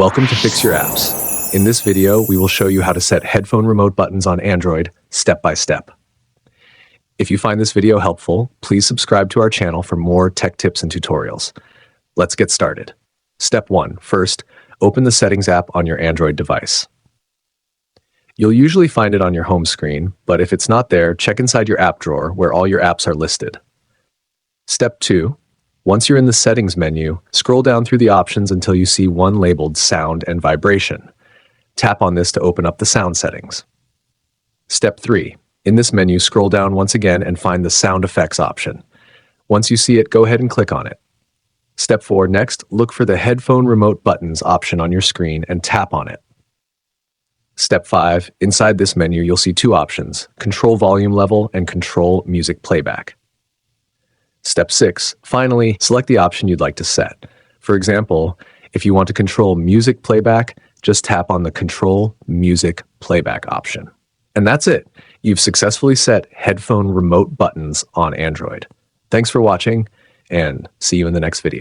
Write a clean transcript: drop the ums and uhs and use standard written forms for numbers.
Welcome to Fix Your Apps. In this video, we will show you how to set headphone remote buttons on Android step by step. If you find this video helpful, please subscribe to our channel for more tech tips and tutorials. Let's get started. Step 1. First, open the Settings app on your Android device. You'll usually find it on your home screen, but if it's not there, check inside your app drawer where all your apps are listed. Step 2. Once you're in the Settings menu, scroll down through the options until you see one labeled Sound and Vibration. Tap on this to open up the sound settings. Step 3. In this menu, scroll down once again and find the Sound Effects option. Once you see it, go ahead and click on it. Step 4. Next, look for the Headphone Remote Buttons option on your screen and tap on it. Step 5. Inside this menu, you'll see two options: Control Volume Level and Control Music Playback. Step 6. Finally, select the option you'd like to set. For example, if you want to control music playback, just tap on the Control Music Playback option. And that's it. You've successfully set headphone remote buttons on Android. Thanks for watching, and see you in the next video.